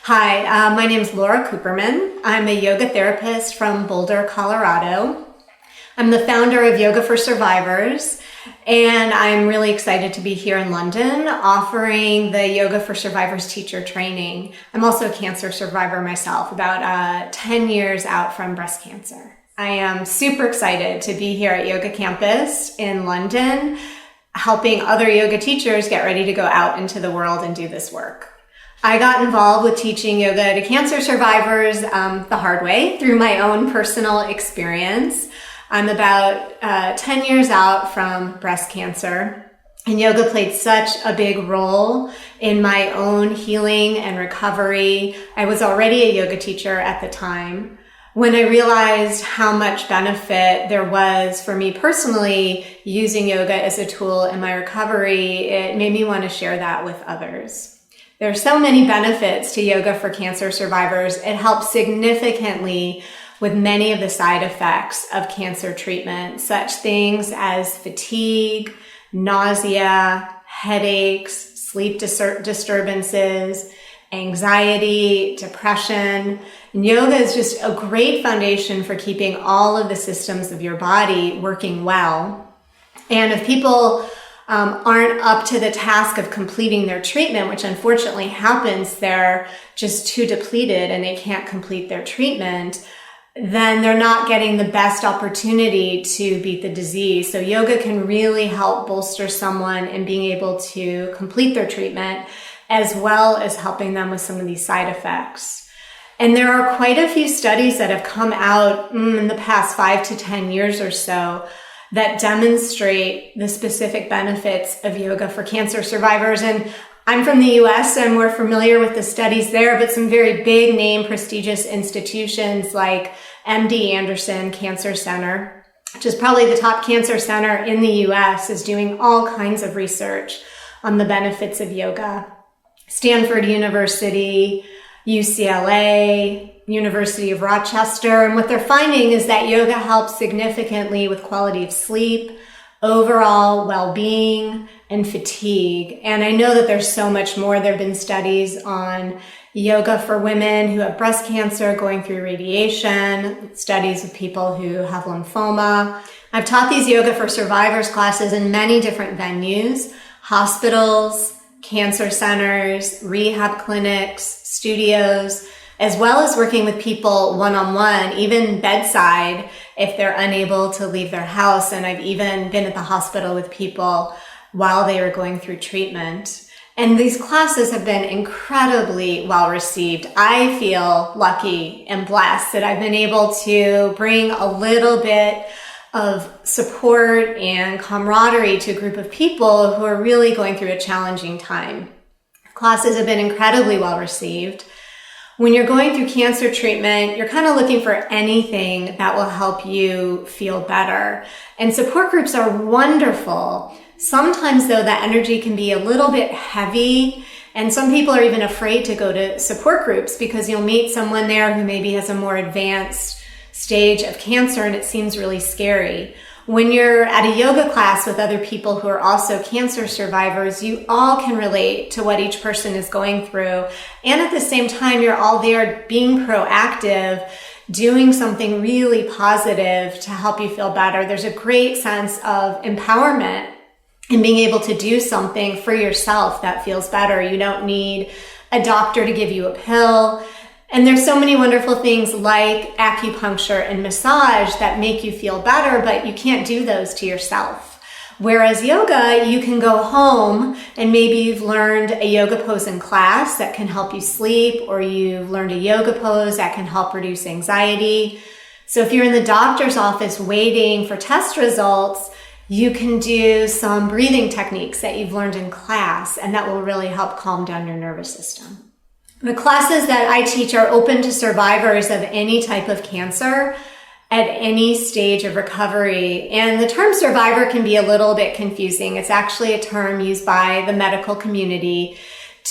Hi, my name is Kupperman. I'm a yoga therapist from Boulder, Colorado. I'm the founder of Yoga for Survivors, and I'm really excited to be here in London offering the Yoga for Survivors teacher training. I'm also a cancer survivor myself, about 10 years out from breast cancer. I am super excited to be here at Yogacampus in London, helping other yoga teachers get ready to go out into the world and do this work. I got involved with teaching yoga to cancer survivors the hard way through my own personal experience. I'm about 10 years out from breast cancer, and yoga played such a big role in my own healing and recovery. I was already a yoga teacher at the time. When I realized how much benefit there was for me personally using yoga as a tool in my recovery, it made me want to share that with others. There are so many benefits to yoga for cancer survivors. It helps significantly with many of the side effects of cancer treatment, such things as fatigue, nausea, headaches, sleep disturbances, anxiety, depression. And yoga is just a great foundation for keeping all of the systems of your body working well. And if people aren't up to the task of completing their treatment, which unfortunately happens, they're just too depleted and they can't complete their treatment, then they're not getting the best opportunity to beat the disease. So yoga can really help bolster someone in being able to complete their treatment, as well as helping them with some of these side effects. And there are quite a few studies that have come out in the past 5 to 10 years or so that demonstrate the specific benefits of yoga for cancer survivors. And I'm from the US, so I'm more familiar with the studies there, but some very big name prestigious institutions like MD Anderson Cancer Center, which is probably the top cancer center in the US, is doing all kinds of research on the benefits of yoga. Stanford University, UCLA, University of Rochester, and what they're finding is that yoga helps significantly with quality of sleep, overall well-being, and fatigue. And I know that there's so much more. There have been studies on yoga for women who have breast cancer going through radiation, studies of people who have lymphoma. I've taught these Yoga for Survivors classes in many different venues: hospitals, cancer centers, rehab clinics, studios, as well as working with people one-on-one, even bedside if they're unable to leave their house. And I've even been at the hospital with people while they were going through treatment. And these classes have been incredibly well received. I feel lucky and blessed that I've been able to bring a little bit of support and camaraderie to a group of people who are really going through a challenging time. Classes have been incredibly well received. When you're going through cancer treatment, you're kind of looking for anything that will help you feel better. And support groups are wonderful. Sometimes, though, that energy can be a little bit heavy, and some people are even afraid to go to support groups because you'll meet someone there who maybe has a more advanced stage of cancer and it seems really scary. When you're at a yoga class with other people who are also cancer survivors, you all can relate to what each person is going through. And at the same time, you're all there being proactive, doing something really positive to help you feel better. There's a great sense of empowerment in being able to do something for yourself that feels better. You don't need a doctor to give you a pill. And there's so many wonderful things like acupuncture and massage that make you feel better, but you can't do those to yourself. Whereas yoga, you can go home and maybe you've learned a yoga pose in class that can help you sleep, or you've learned a yoga pose that can help reduce anxiety. So if you're in the doctor's office waiting for test results, you can do some breathing techniques that you've learned in class, and that will really help calm down your nervous system. The classes that I teach are open to survivors of any type of cancer at any stage of recovery. And the term survivor can be a little bit confusing. It's actually a term used by the medical community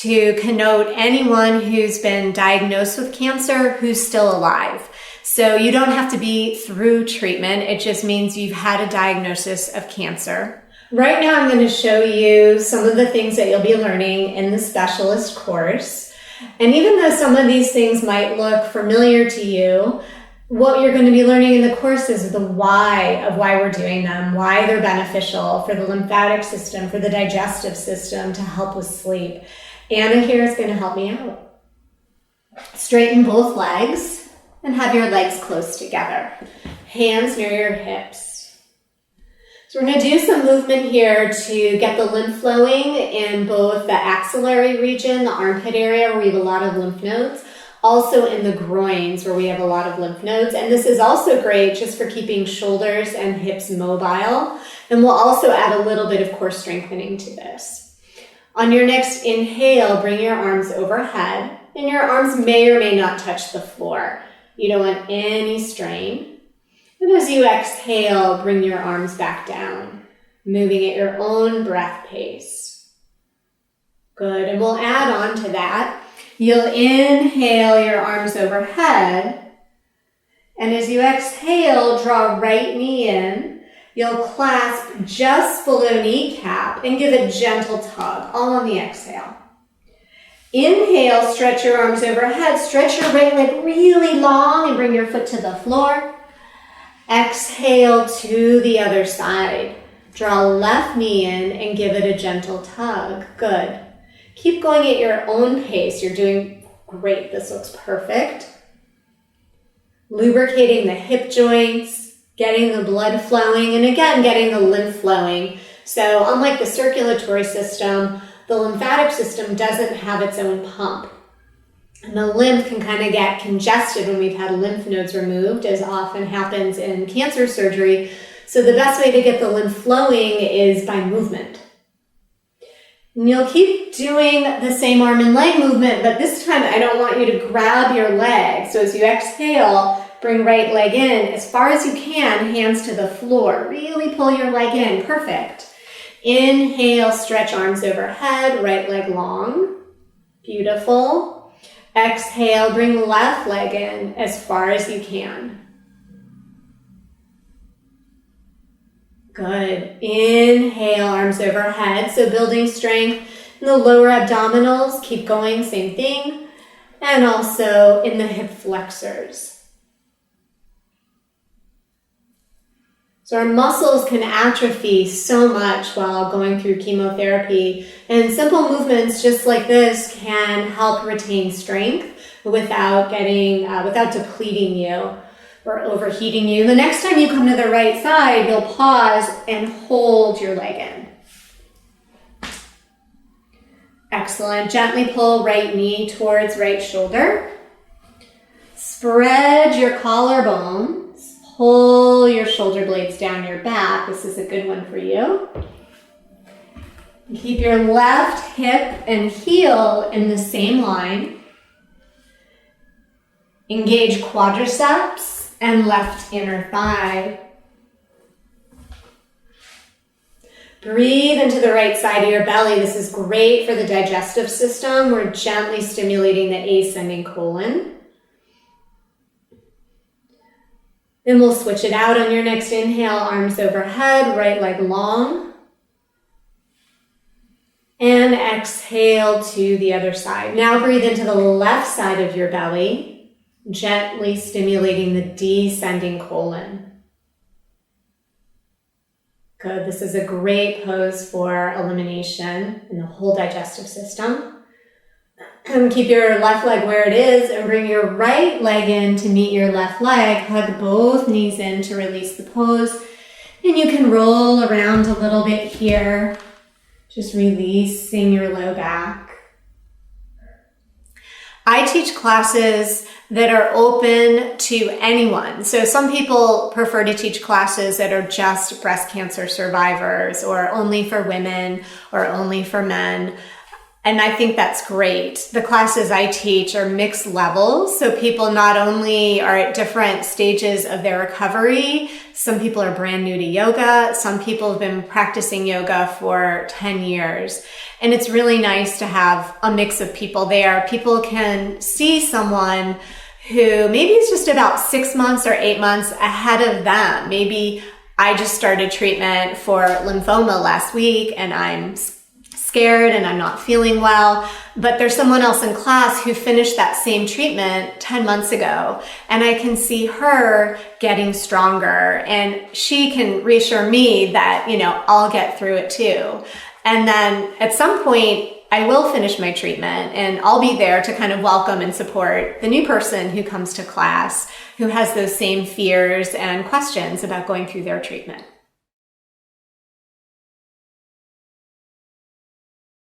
to connote anyone who's been diagnosed with cancer who's still alive. So you don't have to be through treatment. It just means you've had a diagnosis of cancer. Right now, I'm going to show you some of the things that you'll be learning in the specialist course. And even though some of these things might look familiar to you, what you're going to be learning in the course is the why of why we're doing them, why they're beneficial for the lymphatic system, for the digestive system, to help with sleep. Anna here is going to help me out. Straighten both legs and have your legs close together. Hands near your hips. So we're going to do some movement here to get the lymph flowing in both the axillary region, the armpit area where we have a lot of lymph nodes, also in the groins where we have a lot of lymph nodes. And this is also great just for keeping shoulders and hips mobile. And we'll also add a little bit of core strengthening to this. On your next inhale, bring your arms overhead, and your arms may or may not touch the floor. You don't want any strain. And as you exhale, bring your arms back down, moving at your own breath pace. Good, and we'll add on to that. You'll inhale your arms overhead, and as you exhale, draw right knee in. You'll clasp just below kneecap and give a gentle tug, all on the exhale. Inhale, stretch your arms overhead, stretch your right leg really long and bring your foot to the floor. Exhale to the other side. Draw left knee in and give it a gentle tug. Good. Keep going at your own pace. You're doing great. This looks perfect. Lubricating the hip joints, getting the blood flowing, and again, getting the lymph flowing. So unlike the circulatory system, the lymphatic system doesn't have its own pump. And the lymph can kind of get congested when we've had lymph nodes removed, as often happens in cancer surgery. So the best way to get the lymph flowing is by movement. And you'll keep doing the same arm and leg movement, but this time I don't want you to grab your leg. So as you exhale, bring right leg in as far as you can, hands to the floor. Really pull your leg in. Perfect. Inhale, stretch arms overhead, right leg long. Beautiful. Exhale, bring left leg in as far as you can. Good. Inhale, arms overhead. So building strength in the lower abdominals. Keep going, same thing. And also in the hip flexors. So our muscles can atrophy so much while going through chemotherapy. And simple movements just like this can help retain strength without depleting you or overheating you. The next time you come to the right side, you'll pause and hold your leg in. Excellent. Gently pull right knee towards right shoulder. Spread your collarbones. Pull your shoulder blades down your back. This is a good one for you. Keep your left hip and heel in the same line. Engage quadriceps and left inner thigh. Breathe into the right side of your belly. This is great for the digestive system. We're gently stimulating the ascending colon. Then we'll switch it out on your next inhale, arms overhead, right leg long. And exhale to the other side. Now breathe into the left side of your belly, gently stimulating the descending colon. Good. This is a great pose for elimination in the whole digestive system. And keep your left leg where it is and bring your right leg in to meet your left leg. Hug both knees in to release the pose. And you can roll around a little bit here, just releasing your low back. I teach classes that are open to anyone. So some people prefer to teach classes that are just breast cancer survivors or only for women or only for men. And I think that's great. The classes I teach are mixed levels. So people not only are at different stages of their recovery, some people are brand new to yoga, some people have been practicing yoga for 10 years. And it's really nice to have a mix of people there. People can see someone who maybe is just about 6 months or 8 months ahead of them. Maybe I just started treatment for lymphoma last week and I'm scared and I'm not feeling well. But there's someone else in class who finished that same treatment 10 months ago, and I can see her getting stronger, and she can reassure me that, I'll get through it too. And then at some point, I will finish my treatment and I'll be there to kind of welcome and support the new person who comes to class who has those same fears and questions about going through their treatment.